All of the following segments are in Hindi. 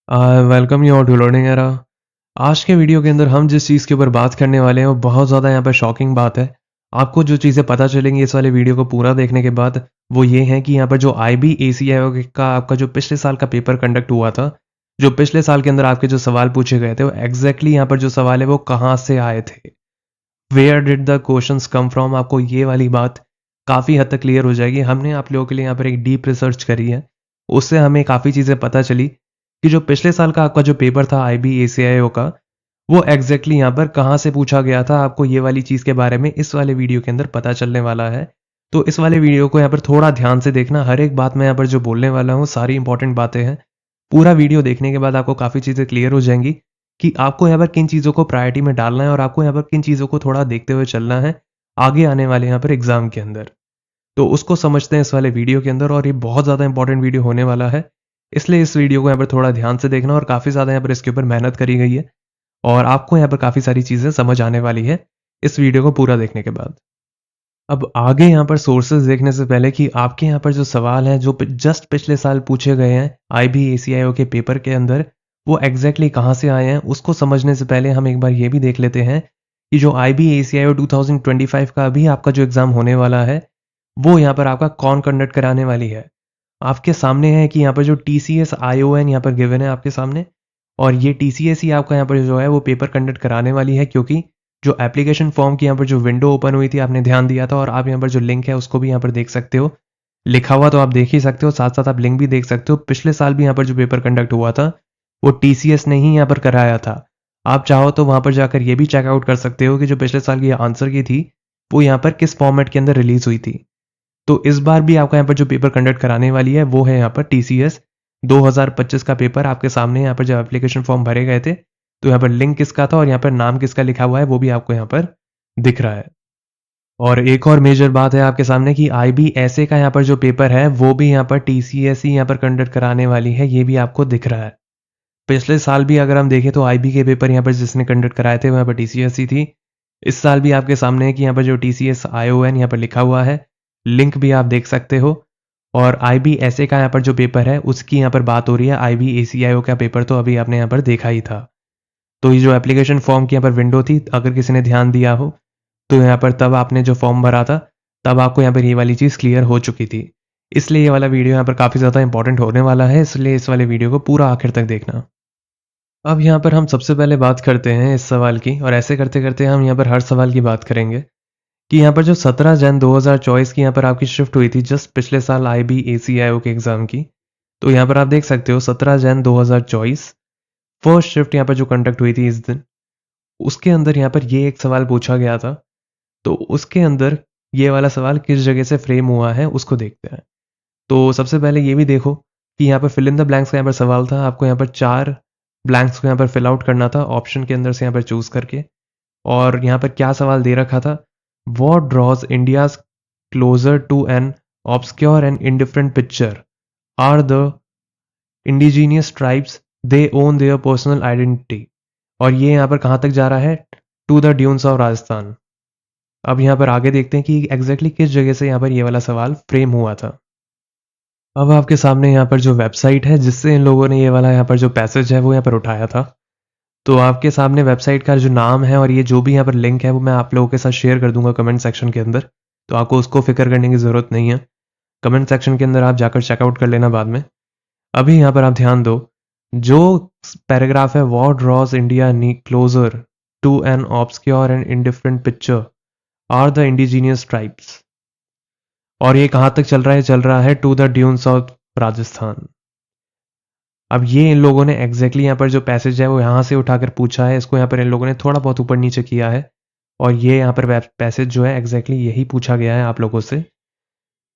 Welcome you all to learning era. आज के वीडियो के अंदर हम जिस चीज़ के ऊपर बात करने वाले हैं वो बहुत ज़्यादा यहाँ पर शॉकिंग बात है। आपको जो चीज़ें पता चलेंगी इस वाले वीडियो को पूरा देखने के बाद वो ये है कि यहाँ पर जो IBACIO का आपका जो पिछले साल का पेपर कंडक्ट हुआ था, जो पिछले साल के अंदर आपके जो सवाल पूछे गए थे वो एग्जैक्टली यहाँ पर जो सवाल है वो कहाँ से आए थे, where did the questions come from. आपको ये वाली बात काफ़ी हद तक क्लियर हो जाएगी। हमने आप लोगों के लिए यहाँ पर एक डीप रिसर्च करी है, उससे हमें काफ़ी चीज़ें पता चली कि जो पिछले साल का आपका जो पेपर था IBACIO का, वो एग्जैक्टली यहाँ पर कहाँ से पूछा गया था। आपको ये वाली चीज़ के बारे में इस वाले वीडियो के अंदर पता चलने वाला है। तो इस वाले वीडियो को यहाँ पर थोड़ा ध्यान से देखना। हर एक बात मैं यहाँ पर जो बोलने वाला हूँ सारी इंपॉर्टेंट बातें हैं। पूरा वीडियो देखने के बाद आपको काफ़ी चीज़ें क्लियर हो जाएंगी कि आपको यहाँ पर किन चीज़ों को प्रायोरिटी में डालना है और आपको यहाँ पर किन चीज़ों को थोड़ा देखते हुए चलना है आगे आने वाले यहाँ पर एग्जाम के अंदर। तो उसको समझते हैं इस वाले वीडियो के अंदर, और ये बहुत ज़्यादा इंपॉर्टेंट वीडियो होने वाला है। इसलिए इस वीडियो को यहाँ पर थोड़ा ध्यान से देखना, और काफ़ी ज़्यादा यहाँ पर इसके ऊपर मेहनत करी गई है और आपको यहाँ पर काफ़ी सारी चीज़ें समझ आने वाली है इस वीडियो को पूरा देखने के बाद। अब आगे यहाँ पर सोर्सेज देखने से पहले कि आपके यहाँ पर जो सवाल हैं जो जस्ट पिछले साल पूछे गए हैं IBACIO के पेपर के अंदर, वो एग्जैक्टली कहाँ से आए हैं उसको समझने से पहले हम एक बार ये भी देख लेते हैं कि जो IBACIO 2025 का अभी आपका जो एग्ज़ाम होने वाला है वो यहाँ पर आपका कौन कंडक्ट कराने वाली है। आपके सामने है कि यहाँ पर जो TCS ION यहाँ पर गिवन है आपके सामने, और ये TCS ही आपका यहाँ पर जो है वो पेपर कंडक्ट कराने वाली है, क्योंकि जो एप्लीकेशन फॉर्म की यहाँ पर जो विंडो ओपन हुई थी आपने ध्यान दिया था, और आप यहाँ पर जो लिंक है उसको भी यहाँ पर देख सकते हो। लिखा हुआ तो आप देख ही सकते हो, साथ साथ आप लिंक भी देख सकते हो। पिछले साल भी यहाँ पर जो पेपर कंडक्ट हुआ था वो TCS ने ही यहाँ पर कराया था। आप चाहो तो वहाँ पर जाकर ये भी चेकआउट कर सकते हो कि जो पिछले साल की आंसर की थी वो यहाँ पर किस फॉर्मेट के अंदर रिलीज हुई थी। तो इस बार भी आपका यहाँ पर जो पेपर कंडक्ट कराने वाली है वो है यहाँ पर TCS 2025 का पेपर। आपके सामने यहाँ पर जब एप्लीकेशन फॉर्म भरे गए थे तो यहाँ पर लिंक किसका था और यहाँ पर नाम किसका लिखा हुआ है वो भी आपको यहाँ पर दिख रहा है। और एक और मेजर बात है आपके सामने कि IBSA का यहाँ पर जो पेपर है वो भी यहाँ पर TCS ही यहाँ पर कंडक्ट कराने वाली है, ये भी आपको दिख रहा है। पिछले साल भी अगर हम देखें तो IB के पेपर यहाँ पर जिसने कंडक्ट कराए थे वो यहाँ पर TCS ही थी। इस साल भी आपके सामने है कि यहाँ पर जो TCS ION यहाँ पर लिखा हुआ है, लिंक भी आप देख सकते हो। और IBSA का यहाँ पर जो पेपर है उसकी यहाँ पर बात हो रही है। IBACIO का पेपर तो अभी आपने यहाँ पर देखा ही था। तो ये जो एप्लीकेशन फॉर्म की यहाँ पर विंडो थी, अगर किसी ने ध्यान दिया हो तो यहाँ पर तब आपने जो फॉर्म भरा था तब आपको यहाँ पर ये वाली चीज़ क्लियर हो चुकी थी। इसलिए ये वाला वीडियो यहाँ पर काफ़ी ज़्यादा इंपॉर्टेंट होने वाला है, इसलिए इस वाले वीडियो को पूरा आखिर तक देखना। अब यहाँ पर हम सबसे पहले बात करते हैं इस सवाल की, और ऐसे करते करते हम यहाँ पर हर सवाल की बात करेंगे कि यहाँ पर जो 17 जन 2024 की यहाँ पर आपकी शिफ्ट हुई थी जस्ट पिछले साल IBACIO के एग्ज़ाम की। तो यहाँ पर आप देख सकते हो 17 जन 2024 फर्स्ट शिफ्ट यहाँ पर जो कंडक्ट हुई थी इस दिन, उसके अंदर यहाँ पर ये एक सवाल पूछा गया था। तो उसके अंदर ये वाला सवाल किस जगह से फ्रेम हुआ है उसको देखते हैं। तो सबसे पहले ये भी देखो कि यहाँ पर फिल इन द ब्लैंक्स का यहाँ पर सवाल था। आपको यहाँ पर 4 ब्लैंक्स को यहाँ पर फिल आउट करना था ऑप्शन के अंदर से यहाँ पर चूज करके। और यहाँ पर क्या सवाल दे रखा था, what draws India's closer to an obscure and indifferent picture are the indigenous tribes they own their personal identity. और ये यहाँ पर कहाँ तक जा रहा है, to the dunes of Rajasthan. अब यहाँ पर आगे देखते हैं कि एग्जैक्टली किस जगह से यहाँ पर ये वाला सवाल फ्रेम हुआ था। अब आपके सामने यहाँ पर जो वेबसाइट है जिससे इन लोगों ने ये वाला यहाँ पर जो पैसेज है वो यहाँ पर उठाया था, तो आपके सामने वेबसाइट का जो नाम है और ये जो भी यहाँ पर लिंक है वो मैं आप लोगों के साथ शेयर कर दूंगा कमेंट सेक्शन के अंदर। तो आपको उसको फिक्र करने की ज़रूरत नहीं है, कमेंट सेक्शन के अंदर आप जाकर चेकआउट कर लेना बाद में। अभी यहाँ पर आप ध्यान दो, जो पैराग्राफ है वॉट ड्रॉज इंडिया नी closer to an obscure and indifferent picture are the indigenous tribes. और ये कहाँ तक चल रहा है, चल रहा है to the dunes of Rajasthan. अब ये इन लोगों ने एग्जैक्टली यहाँ पर जो पैसेज है वो यहाँ से उठाकर पूछा है, इसको यहाँ पर इन लोगों ने थोड़ा बहुत ऊपर नीचे किया है, और ये यहाँ पर पैसेज जो है एग्जैक्टली यही पूछा गया है आप लोगों से।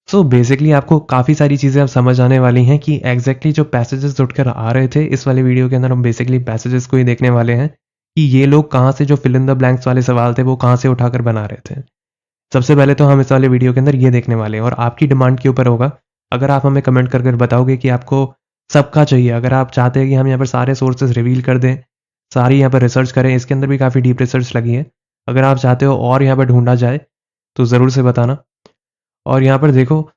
सो बेसिकली आपको काफ़ी सारी चीज़ें अब समझ आने वाली हैं कि एग्जैक्टली जो पैसेजेस उठकर आ रहे थे इस वाले वीडियो के अंदर हम बेसिकली पैसेजेस को ही देखने वाले हैं कि ये लोग कहाँ से जो फिल इन द ब्लैंक्स वाले सवाल थे वो कहाँ से उठाकर बना रहे थे। सबसे पहले तो हम इस वाले वीडियो के अंदर ये देखने वाले हैं, और आपकी डिमांड के ऊपर होगा। अगर आप हमें कमेंट कर बताओगे कि आपको सबका चाहिए, अगर आप चाहते हैं कि हम यहाँ पर सारे सोर्सेज रिवील कर दें, सारी यहाँ पर रिसर्च करें, इसके अंदर भी काफ़ी डीप रिसर्च लगी है, अगर आप चाहते हो और यहाँ पर ढूंढा जाए तो ज़रूर से बताना। और यहाँ पर देखो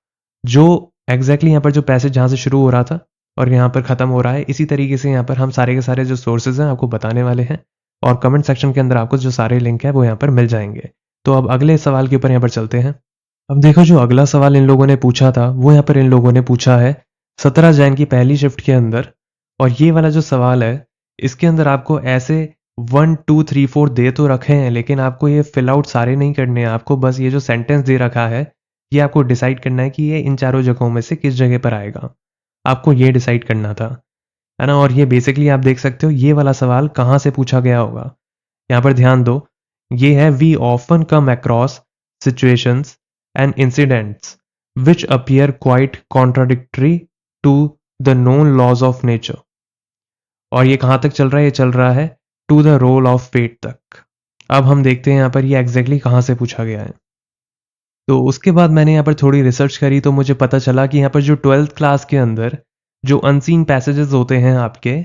जो एग्जैक्टली यहाँ पर जो पैसेज जहाँ से शुरू हो रहा था और यहाँ पर ख़त्म हो रहा है। इसी तरीके से यहाँ पर हम सारे के सारे जो सोर्सेज हैं आपको बताने वाले हैं और कमेंट सेक्शन के अंदर आपको जो सारे लिंक है वो यहाँ पर मिल जाएंगे। तो अब अगले सवाल के ऊपर यहाँ पर चलते हैं। अब देखो जो अगला सवाल इन लोगों ने पूछा था वो यहाँ पर इन लोगों ने पूछा है 17 जैन की पहली शिफ्ट के अंदर। और ये वाला जो सवाल है इसके अंदर आपको ऐसे 1 2 3 4 दे तो रखे हैं, लेकिन आपको ये फिल आउट सारे नहीं करने हैं। आपको बस ये जो सेंटेंस दे रखा है ये आपको डिसाइड करना है कि ये इन चारों जगहों में से किस जगह पर आएगा। आपको ये डिसाइड करना था, है ना। और ये बेसिकली आप देख सकते हो ये वाला सवाल कहाँ से पूछा गया होगा। यहाँ पर ध्यान दो, ये है we often come across situations and incidents which appear quite contradictory to the known laws of nature. और ये कहाँ तक चल रहा है? ये चल रहा है to the role of fate तक। अब हम देखते हैं यहाँ पर ये एग्जैक्टली कहाँ से पूछा गया है। तो उसके बाद मैंने यहाँ पर थोड़ी रिसर्च करी तो मुझे पता चला कि यहाँ पर जो 12th क्लास के अंदर जो अनसीन पैसेजेस होते हैं आपके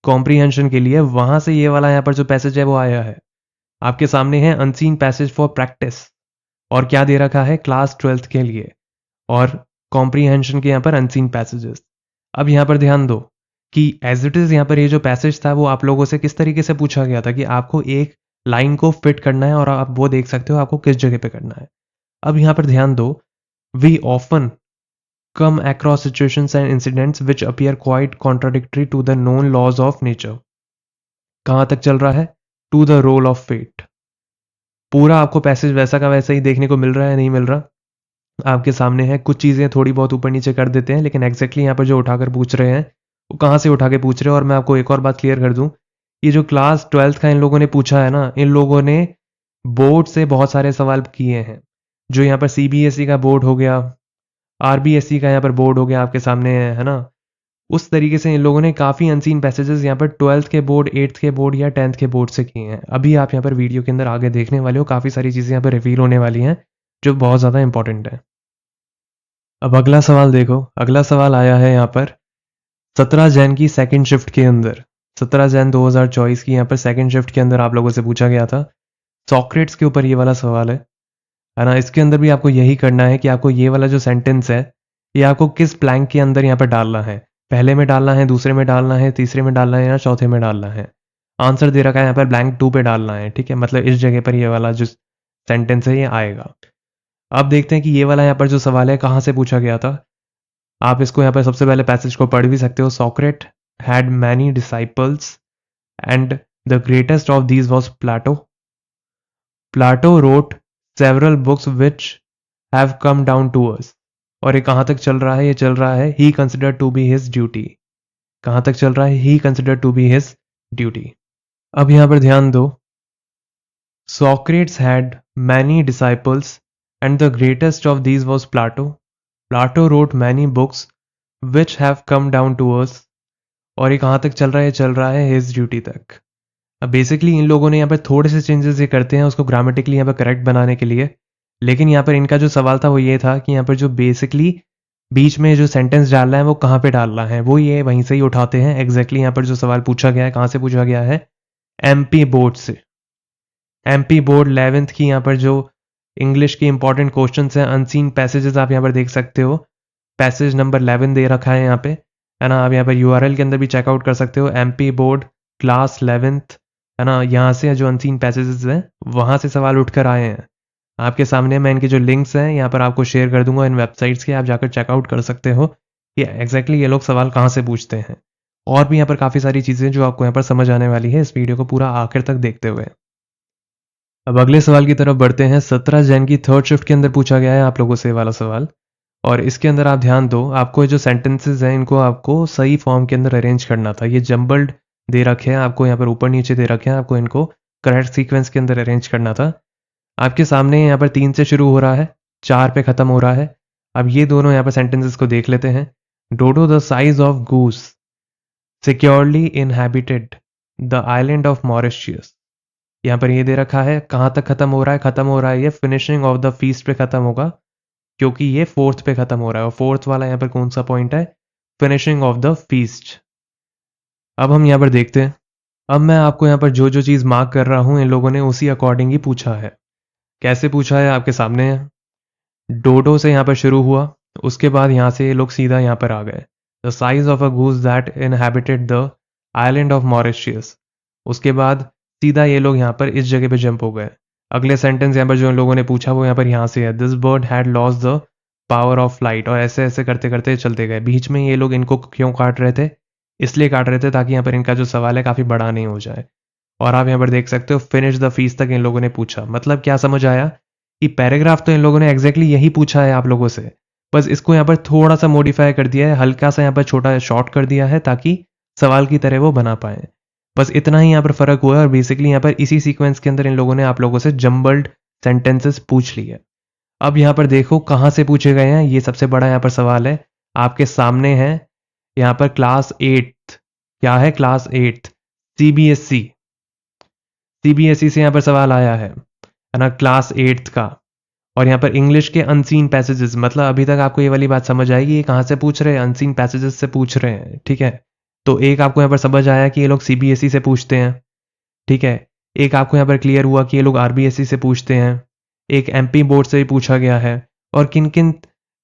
कॉम्प्रीहेंशन के लिए, वहां से ये वाला यहाँ पर जो पैसेज है वो आया है। आपके सामने है अनसीन पैसेज फॉर प्रैक्टिस, और क्या दे रखा है? क्लास 12th के लिए और कॉम्प्रीहेंशन के यहाँ पर अनसीन पैसेजेस। अब यहाँ पर ध्यान दो कि एज इट इज यहाँ पर ये जो पैसेज था वो आप लोगों से किस तरीके से पूछा गया था कि आपको एक लाइन को फिट करना है और आप वो देख सकते हो आपको किस जगह पे करना है। अब यहाँ पर ध्यान दो, we often come across situations and incidents which appear quite contradictory to the known laws of nature। कहां तक चल रहा है? To the role of fate। पूरा आपको पैसेज वैसा का वैसा ही देखने को मिल रहा है, नहीं मिल रहा? आपके सामने है, कुछ चीजें थोड़ी बहुत ऊपर नीचे कर देते हैं, लेकिन एग्जैक्टली यहाँ पर जो उठाकर पूछ रहे हैं वो कहाँ से उठा के पूछ रहे हैं। और मैं आपको एक और बात क्लियर कर दूं, ये जो क्लास 12th का इन लोगों ने पूछा है ना, इन लोगों ने बोर्ड से बहुत सारे सवाल किए हैं। जो यहाँ पर CBSE का बोर्ड हो गया, RBSE का यहाँ पर बोर्ड हो गया आपके सामने है ना। उस तरीके से इन लोगों ने काफ़ी अनसीन पैसेजेस यहाँ पर 12th के बोर्ड, 8th के बोर्ड या 10th के बोर्ड से किए हैं। अभी आप यहाँ पर वीडियो के अंदर आगे देखने वाले हो, काफ़ी सारी चीज़ें यहाँ पर रिवील होने वाली हैं जो बहुत ज़्यादा इंपॉर्टेंट है। अब अगला सवाल देखो, अगला सवाल आया है यहाँ पर 17 जैन की सेकेंड शिफ्ट के अंदर। 17 जैन 2024 की यहाँ पर सेकेंड शिफ्ट के अंदर आप लोगों से पूछा गया था सॉक्रेट्स के ऊपर ये वाला सवाल है ना। इसके अंदर भी आपको यही करना है कि आपको ये वाला जो सेंटेंस है ये आपको किस ब्लैंक के अंदर यहाँ पर डालना है। पहले में डालना है, दूसरे में डालना है, तीसरे में डालना है या चौथे में डालना है। आंसर दे रखा है यहाँ पर ब्लैंक 2 पे डालना है, ठीक है। मतलब इस जगह पर ये वाला जो सेंटेंस है ये आएगा। अब देखते हैं कि ये वाला यहाँ पर जो सवाल है कहाँ से पूछा गया था। आप इसको यहाँ पर सबसे पहले पैसेज को पढ़ भी सकते हो। Socrates had many disciples and the greatest of these was Plato. Plato wrote several books which have come down to us. और ये कहां तक चल रहा है? ये चल रहा है he consider to be his duty. कहां तक चल रहा है? He consider to be his duty. अब यहां पर ध्यान दो, Socrates had many disciples and the greatest of these was Plato. Plato wrote many books which have come down to us. और ये कहां तक चल रहा है? चल रहा है हिज ड्यूटी तक। अब बेसिकली इन लोगों ने यहाँ पर थोड़े से चेंजेस ये करते हैं उसको ग्रामेटिकली यहाँ पर करेक्ट बनाने के लिए, लेकिन यहाँ पर इनका जो सवाल था वो ये था कि यहाँ पर जो बेसिकली बीच में जो सेंटेंस डालना है वो कहाँ पे डालना है, वो ये वहीं से ही उठाते हैं। एग्जैक्टली यहाँ पर जो सवाल पूछा गया है कहाँ से पूछा गया है? MP बोर्ड से। MP बोर्ड 11th की यहाँ पर जो इंग्लिश की इंपॉर्टेंट क्वेश्चन है, अनसीन पैसेजेस आप यहाँ पर देख सकते हो। पैसेज नंबर 11 दे रखा है यहाँ पे, है ना। आप यहाँ पर URL के अंदर भी चेकआउट कर सकते हो, MP बोर्ड क्लास 11th, है ना। यहाँ से जो अनसीन पैसेजेस हैं वहां से सवाल उठकर आए हैं। आपके सामने मैं इनके जो लिंक्स हैं यहाँ पर आपको शेयर कर दूंगा इन वेबसाइट्स के, आप जाकर चेकआउट कर सकते हो कि एग्जैक्टली ये लोग सवाल कहाँ से पूछते हैं। और भी यहाँ पर काफ़ी सारी चीज़ें जो आपको यहाँ पर समझ आने वाली है इस वीडियो को पूरा आखिर तक देखते हुए। अब अगले सवाल की तरफ बढ़ते हैं। 17 जैन की थर्ड शिफ्ट के अंदर पूछा गया है आप लोगों से वाला सवाल, और इसके अंदर आप ध्यान दो, आपको जो सेंटेंसेज हैं इनको आपको सही फॉर्म के अंदर अरेंज करना था। ये जम्बल्ड दे रखे हैं आपको, यहाँ पर ऊपर नीचे दे रखे हैं, आपको इनको करेक्ट सीक्वेंस के अंदर अरेंज करना था। आपके सामने यहाँ पर 3 से शुरू हो रहा है, 4 पे खत्म हो रहा है। अब ये दोनों यहाँ पर सेंटेंसेस को देख लेते हैं। Dodo the size of goose securely inhabited the island of Mauritius. यहाँ पर ये दे रखा है, कहाँ तक खत्म हो रहा है? खत्म हो रहा है ये फिनिशिंग ऑफ द फीस्ट पे खत्म होगा, क्योंकि ये 4th पे खत्म हो रहा है। और 4th वाला यहाँ पर कौन सा पॉइंट है? Finishing of the feast. अब हम यहाँ पर देखते हैं। अब मैं आपको यहाँ पर जो जो चीज़ मार्क कर रहा हूँ इन लोगों ने उसी अकॉर्डिंग ही पूछा है। कैसे पूछा है आपके सामने है। डोडो से यहाँ पर शुरू हुआ, उसके बाद यहाँ से ये लोग सीधा यहाँ पर आ गए। The size of a goose that inhabited the island of Mauritius. उसके बाद सीधा ये लोग यहाँ पर इस जगह पे जंप हो गए। अगले सेंटेंस यहाँ पर जो इन लोगों ने पूछा वो यहाँ पर यहाँ से है, this bird had lost the power of flight. और ऐसे ऐसे करते करते चलते गए। बीच में ये लोग इनको क्यों काट रहे थे? इसलिए काट रहे थे ताकि यहाँ पर इनका जो सवाल है काफ़ी बड़ा नहीं हो जाए। और आप यहाँ पर देख सकते हो फिनिश द फीस तक इन लोगों ने पूछा। मतलब क्या समझ आया कि पैराग्राफ तो इन लोगों ने एग्जैक्टली यही पूछा है आप लोगों से, बस इसको यहाँ पर थोड़ा सा मॉडिफाई कर दिया है, हल्का सा यहाँ पर छोटा शॉर्ट कर दिया है ताकि सवाल की तरह वो बना पाए। बस इतना ही यहाँ पर फर्क हुआ है और बेसिकली यहाँ पर इसी सीक्वेंस के अंदर इन लोगों ने आप लोगों से जम्बल्ड सेंटेंसेस पूछ लिए। अब यहाँ पर देखो कहाँ से पूछे गए हैं, ये सबसे बड़ा यहाँ पर सवाल है। आपके सामने है यहाँ पर क्लास 8। क्या है? Class 8 CBSE. सीबीएसई से यहाँ पर सवाल आया है ना, क्लास 8 का। और यहाँ पर इंग्लिश के अनसीन पैसेजेस, मतलब अभी तक आपको ये वाली बात समझ आएगी ये कहाँ से पूछ रहे हैं? अनसीन पैसेजेस से पूछ रहे हैं, ठीक है। तो एक आपको यहाँ पर समझ आया कि ये लोग सीबीएसई से पूछते हैं, ठीक है। एक आपको यहाँ पर क्लियर हुआ कि ये लोग आरबीएसई से पूछते हैं। एक एमपी बोर्ड से भी पूछा गया है। और किन किन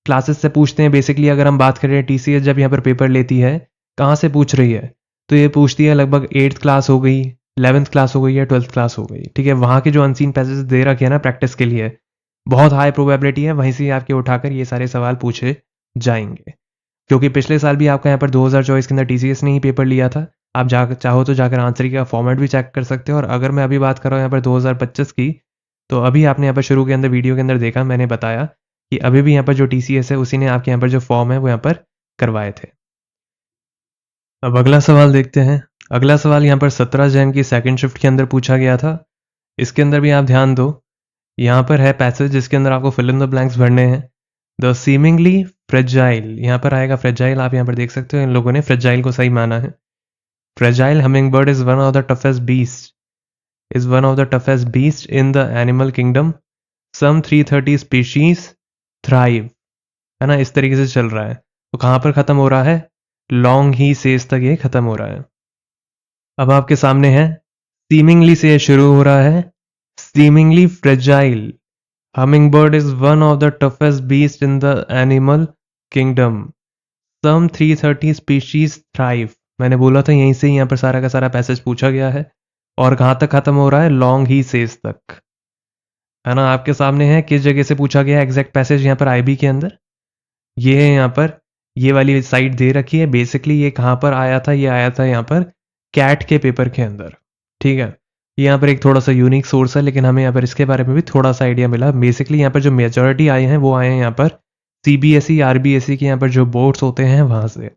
क्लासेस से पूछते हैं बेसिकली अगर हम बात करें, टीसीएस जब यहाँ पर पेपर लेती है कहाँ से पूछ रही है? तो ये पूछती है लगभग 8th क्लास हो गई, 11th क्लास हो गई या 12th क्लास हो गई, ठीक है। वहाँ के जो अनसीन पैसेज दे रखे हैं ना प्रैक्टिस के लिए, बहुत हाई प्रोबेबिलिटी है वहीं से आपके उठाकर ये सारे सवाल पूछे जाएंगे। क्योंकि पिछले साल भी आपका यहाँ पर 2024 के अंदर टीसीएस ने ही पेपर लिया था। आप चाहो तो जाकर आंसर का फॉर्मेट भी चेक कर सकते हो। और अगर मैं अभी बात कर रहा हूँ यहाँ पर 2025 की, तो अभी आपने यहाँ पर शुरू के अंदर वीडियो के अंदर देखा, मैंने बताया कि अभी भी यहाँ पर जो टीसीएस है उसी ने आपके यहाँ पर जो फॉर्म है वो यहाँ पर करवाए थे। अब अगला सवाल देखते हैं। अगला सवाल यहाँ पर 17 जैन की सेकंड शिफ्ट के अंदर पूछा गया था। इसके अंदर भी आप ध्यान दो, यहाँ पर है पैसेज जिसके अंदर आपको फिल इन द ब्लैंक्स भरने हैं। द सीमिंगली फ्रेजाइल, यहाँ पर आएगा फ्रेजाइल, आप यहाँ पर देख सकते हो इन लोगों ने फ्रेजाइल को सही माना है। Fragile humming bird is one of the toughest beast, is one of the toughest beasts in the animal kingdom. Some 330 species thrive, है ना। इस तरीके से चल रहा है। तो कहाँ पर खत्म हो रहा है? लॉन्ग ही सेज तक ये खत्म हो रहा है। अब आपके सामने है सीमिंगली से शुरू हो रहा है, seemingly fragile hummingbird is one of the toughest beasts in the animal kingdom. Some 330 species thrive. मैंने बोला था यहीं से ही यहाँ पर सारा का सारा पैसेज पूछा गया है। और कहाँ तक खत्म हो रहा है? लॉन्ग ही सेज तक, है ना। आपके सामने है किस जगह से पूछा गया एग्जैक्ट पैसेज यहाँ पर आईबी के अंदर। ये है यहाँ पर, ये वाली साइट दे रखी है। बेसिकली ये कहाँ पर आया था? ये आया था यहाँ पर कैट के पेपर के अंदर, ठीक है। यहाँ पर एक थोड़ा सा यूनिक सोर्स है, लेकिन हमें यहाँ पर इसके बारे में भी थोड़ा सा आइडिया मिला। बेसिकली यहाँ पर जो मेजॉरिटी आए हैं वो आए हैं यहाँ पर सीबीएसई आरबीएसई के यहाँ पर जो बोर्ड्स होते हैं वहां से।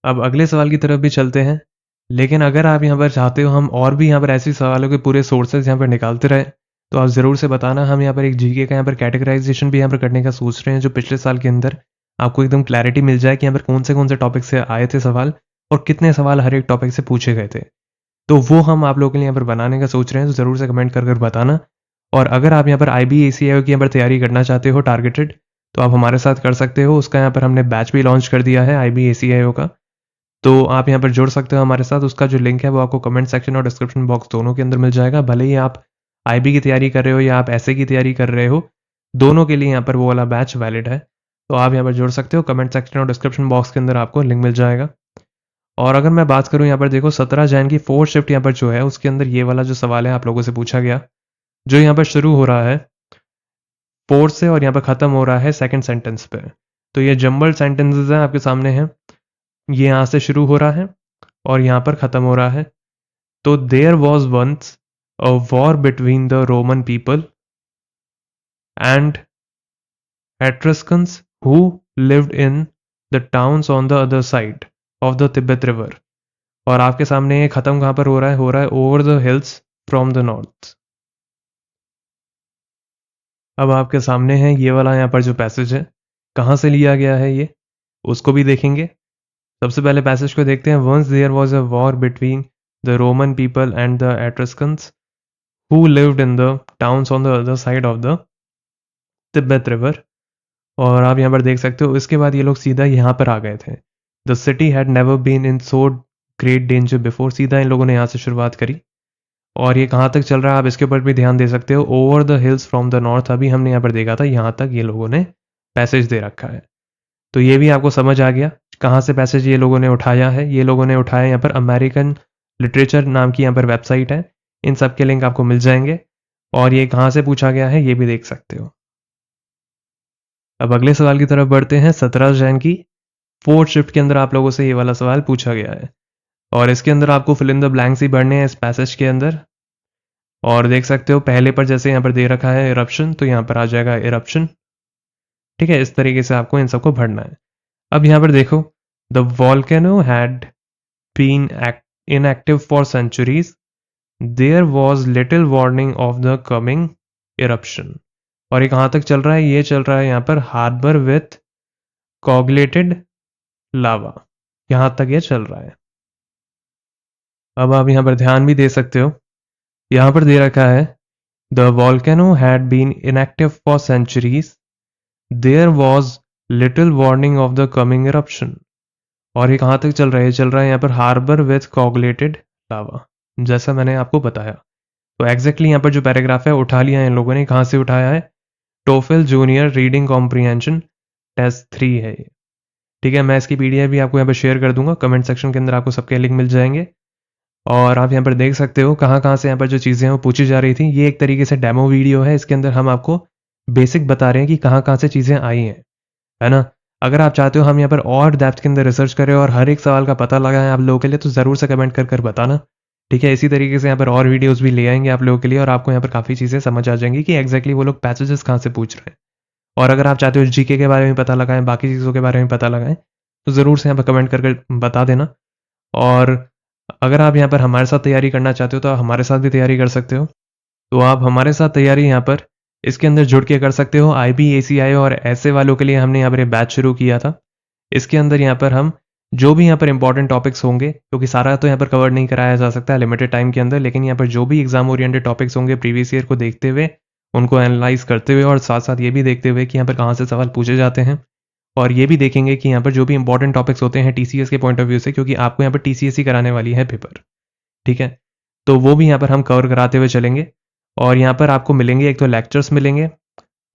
अब अगले सवाल की तरफ भी चलते हैं, लेकिन अगर आप यहाँ पर चाहते हो हम और भी यहाँ पर ऐसे सवालों के पूरे सोर्सेज यहाँ पर निकालते रहे तो आप ज़रूर से बताना। हम यहाँ पर एक जीके का यहाँ पर कैटेगराइजेशन भी यहाँ पर करने का सोच रहे हैं, जो पिछले साल के अंदर आपको एकदम क्लैरिटी मिल जाए कि यहाँ पर कौन से टॉपिक से आए थे सवाल और कितने सवाल हर एक टॉपिक से पूछे गए थे। तो वो हम आप लोगों के लिए यहाँ पर बनाने का सोच रहे हैं, तो ज़रूर से कमेंट कर बताना। और अगर आप यहाँ पर IBACIO की यहाँ पर तैयारी करना चाहते हो टारगेटेड, तो आप हमारे साथ कर सकते हो। उसका यहाँ पर हमने बैच भी लॉन्च कर दिया है IBACIO का, तो आप यहाँ पर जुड़ सकते हो हमारे साथ। उसका जो लिंक है वो आपको कमेंट सेक्शन और डिस्क्रिप्शन बॉक्स दोनों के अंदर मिल जाएगा। भले ही आप IB की तैयारी कर रहे हो या आप ऐसे की तैयारी कर रहे हो, दोनों के लिए यहाँ पर वो वाला बैच वैलिड है। तो आप यहाँ पर जुड़ सकते हो, कमेंट सेक्शन और डिस्क्रिप्शन बॉक्स के अंदर आपको लिंक मिल जाएगा। और अगर मैं बात करूं यहाँ पर देखो 17 जैन की 4th शिफ्ट यहाँ पर जो है उसके अंदर ये वाला जो सवाल है आप लोगों से पूछा गया, जो यहाँ पर शुरू हो रहा है 4th से और यहाँ पर ख़त्म हो रहा है 2nd सेंटेंस पे। तो ये जम्बल्ड सेंटेंसेस हैं आपके सामने हैं, ये यहाँ से शुरू हो रहा है और यहाँ पर ख़त्म हो रहा है। तो there was once a war between the Roman people and Etruscans who lived in the towns on the other side of the Tiber river. और आपके सामने ये खत्म कहां पर हो रहा है over the hills from the north. अब आपके सामने है ये वाला यहाँ पर जो पैसेज है, कहाँ से लिया गया है ये उसको भी देखेंगे। सबसे पहले पैसेज को देखते हैं। Once there was a war between the Roman people and the Etruscans who lived in the towns on the other side of the Tiber river. और आप यहाँ पर देख सकते हो इसके बाद ये लोग सीधा यहाँ पर आ गए थे। The city had never been in so great danger before. सीधा इन लोगों ने यहाँ से शुरुआत करी और ये कहाँ तक चल रहा है आप इसके ऊपर भी ध्यान दे सकते हो। Over the hills from the north, अभी हमने यहाँ पर देखा था, यहाँ तक ये लोगों ने पैसेज दे रखा है। तो ये भी आपको समझ आ गया कहाँ से पैसेज ये लोगों ने उठाया है। ये लोगों ने उठाया यहाँ पर अमेरिकन लिटरेचर नाम की यहाँ पर वेबसाइट है, इन सब के लिंक आपको मिल जाएंगे और ये कहाँ से पूछा गया है ये भी देख सकते हो। अब अगले सवाल की तरफ बढ़ते हैं। 17 जैन की 4th शिफ्ट के अंदर आप लोगों से ये वाला सवाल पूछा गया है और इसके अंदर आपको फिल इन द ब्लैंक्स ही भरने हैं इस पैसेज के अंदर। और देख सकते हो पहले पर जैसे यहाँ पर दे रखा है इरप्शन, तो यहाँ पर आ जाएगा इरप्शन। ठीक है, इस तरीके से आपको इन सबको भरना है। अब यहाँ पर देखो, the volcano had been inactive for centuries. There was little warning of the coming eruption. और ये कहाँ तक चल रहा है? ये चल रहा है यहाँ पर हार्बर विथ coagulated lava, यहाँ तक ये चल रहा है। अब आप यहाँ पर ध्यान भी दे सकते हो, यहाँ पर दे रखा है the volcano had been inactive for centuries. There was little warning of the coming eruption. और ये कहाँ तक चल रहा है? चल रहा है यहाँ पर हार्बर विथ कोगुलेटेड लावा, जैसा मैंने आपको बताया। तो एग्जैक्टली यहाँ पर जो पैराग्राफ है उठा लिया है इन लोगों ने। कहाँ से उठाया है? TOEFL junior reading comprehension test 3 है ये। ठीक है, मैं इसकी पीडीएफ भी आपको यहाँ पर शेयर कर दूंगा, कमेंट सेक्शन के अंदर आपको सबके लिंक मिल जाएंगे। और आप यहाँ पर देख सकते हो कहाँ कहाँ से यहाँ पर जो चीज़ें हैं वो पूछी जा रही थी। ये एक तरीके से डेमो वीडियो है, इसके अंदर हम आपको बेसिक बता रहे हैं कि कहाँ कहाँ से चीज़ें आई हैं, है ना। अगर आप चाहते हो हम यहाँ पर और डेप्थ के अंदर रिसर्च करें और हर एक सवाल का पता लगाएं आप लोगों के लिए, तो ज़रूर से कमेंट कर बताना। ठीक है, इसी तरीके से यहाँ पर और वीडियोस भी ले आएंगे आप लोगों के लिए और आपको यहाँ पर काफ़ी चीज़ें समझ आ जाएंगी कि एग्जैक्टली वो लोग पैसेजेस कहाँ से पूछ रहे हैं। और अगर आप चाहते हो जीके के बारे में पता लगाएं, बाकी चीज़ों के बारे में पता लगाएं, तो ज़रूर से यहाँ पर कमेंट कर बता देना। और अगर आप यहाँ पर हमारे साथ तैयारी करना चाहते हो तो आप हमारे साथ भी तैयारी कर सकते हो। तो आप हमारे साथ तैयारी यहाँ पर इसके अंदर जुड़ के कर सकते हो। IB, ACI और ऐसे वालों के लिए हमने यहाँ पर बैच शुरू किया था। इसके अंदर यहाँ पर हम जो भी यहाँ पर इंपॉर्टेंट टॉपिक्स होंगे, क्योंकि सारा तो यहाँ पर कवर नहीं कराया जा सकता है लिमिटेड टाइम के अंदर, लेकिन यहाँ पर जो भी एग्जाम ओरिएंटेड टॉपिक्स होंगे प्रीवियस ईयर को देखते हुए, उनको एनालाइज करते हुए और साथ साथ ये भी देखते हुए कि यहाँ पर कहाँ से सवाल पूछे जाते हैं, और ये भी देखेंगे कि यहाँ पर जो भी इंपॉर्टेंट टॉपिक्स होते हैं TCS के पॉइंट ऑफ व्यू से, क्योंकि आपको यहाँ पर TCS ही कराने वाली है पेपर। ठीक है, तो वो भी यहाँ पर हम कवर कराते हुए चलेंगे। और यहाँ पर आपको मिलेंगे एक तो लेक्चर्स मिलेंगे,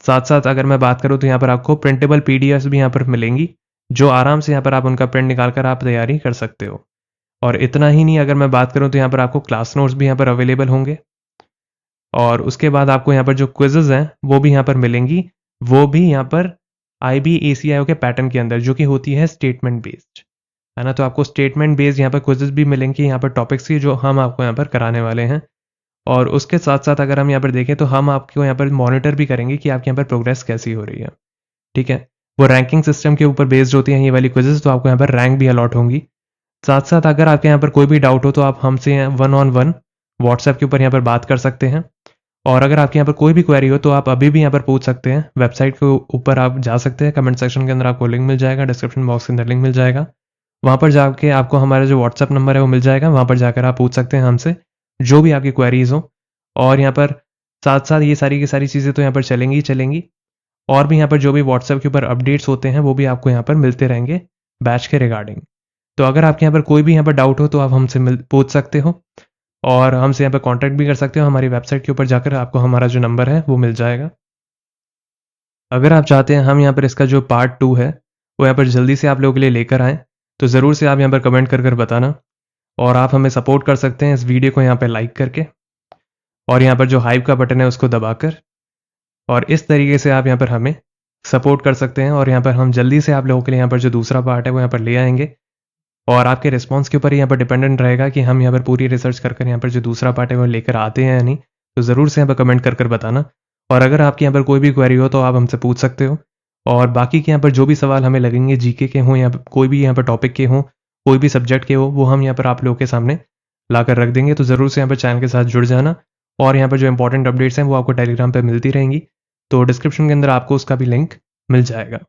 साथ साथ अगर मैं बात करूँ तो यहाँ पर आपको प्रिंटेबल PDFs भी यहाँ पर मिलेंगी, जो आराम से यहाँ पर आप उनका प्रिंट निकाल कर आप तैयारी कर सकते हो। और इतना ही नहीं, अगर मैं बात करूँ तो यहाँ पर आपको क्लास नोट्स भी यहाँ पर अवेलेबल होंगे। और उसके बाद आपको यहाँ पर जो क्विजेज हैं वो भी यहाँ पर मिलेंगी, वो भी यहाँ पर IB, ACIO के पैटर्न के अंदर, जो कि होती है स्टेटमेंट बेस्ड, है ना। तो आपको स्टेटमेंट बेस्ड यहाँ पर क्विजेज भी मिलेंगे यहाँ पर टॉपिक्स की, जो हम आपको यहाँ पर कराने वाले हैं। और उसके साथ साथ अगर हम यहाँ पर देखें तो हम आपको यहाँ पर मॉनिटर भी करेंगे कि आपके यहाँ पर प्रोग्रेस कैसी हो रही है। ठीक है, वो रैंकिंग सिस्टम के ऊपर बेस्ड होती हैं ये वाली क्विजेस, तो आपको यहाँ पर रैंक भी अलॉट होंगी। साथ साथ अगर आपके यहाँ पर कोई भी डाउट हो तो आप हमसे 1-on-1 व्हाट्सएप के ऊपर यहाँ पर बात कर सकते हैं। और अगर आपके यहाँ पर कोई भी क्वेरी हो तो आप अभी भी यहाँ पर पूछ सकते हैं। वेबसाइट के ऊपर आप जा सकते हैं, कमेंट सेक्शन के अंदर आपको लिंक मिल जाएगा, डिस्क्रिप्शन बॉक्स के अंदर लिंक मिल जाएगा, वहाँ पर जाके आपको हमारा जो व्हाट्सएप नंबर है वो मिल जाएगा। वहाँ पर जाकर आप पूछ सकते हैं हमसे जो भी आपकी क्वेरीज हो। और यहाँ पर साथ साथ ये सारी की सारी चीज़ें तो यहाँ पर चलेंगी ही चलेंगी, और भी यहाँ पर जो भी व्हाट्सएप के ऊपर अपडेट्स होते हैं वो भी आपको यहाँ पर मिलते रहेंगे बैच के रिगार्डिंग। तो अगर आपके यहाँ पर कोई भी यहाँ पर डाउट हो तो आप हमसे पूछ सकते हो, और हमसे यहाँ पर कॉन्टैक्ट भी कर सकते हो। हमारी वेबसाइट के ऊपर जाकर आपको हमारा जो नंबर है वो मिल जाएगा। अगर आप चाहते हैं हम यहाँ पर इसका जो पार्ट 2 है वो यहाँ पर जल्दी से आप लोगों के लिए लेकर आएँ, तो ज़रूर से आप यहाँ पर कमेंट कर बताना। और आप हमें सपोर्ट कर सकते हैं इस वीडियो को यहाँ पर लाइक करके, और यहाँ पर जो हाइप का बटन है उसको दबाकर, और इस तरीके से आप यहाँ पर हमें सपोर्ट कर सकते हैं। और यहाँ पर हम जल्दी से आप लोगों के लिए यहाँ पर जो दूसरा पार्ट है वो यहाँ पर ले आएंगे, और आपके रिस्पांस के ऊपर ही यहाँ पर डिपेंडेंट रहेगा कि हम यहाँ पर पूरी रिसर्च कर यहाँ पर जो दूसरा पार्ट है वो लेकर आते हैं या नहीं। तो ज़रूर से यहाँ पर कमेंट कर बताना। और अगर आपके यहाँ पर कोई भी क्वेरी हो तो आप हमसे पूछ सकते हो। और बाकी के यहाँ पर जो भी सवाल हमें लगेंगे जीके के हों या कोई भी यहाँ पर टॉपिक के हों, कोई भी सब्जेक्ट के हो, वो हम यहाँ पर आप लोगों के सामने ला कर रख देंगे। तो ज़रूर से यहाँ पर चैनल के साथ जुड़ जाना। और यहाँ पर जो इंपॉर्टेंट अपडेट्स हैं वो आपको टेलीग्राम पर मिलती रहेंगी, तो डिस्क्रिप्शन के अंदर आपको उसका भी लिंक मिल जाएगा।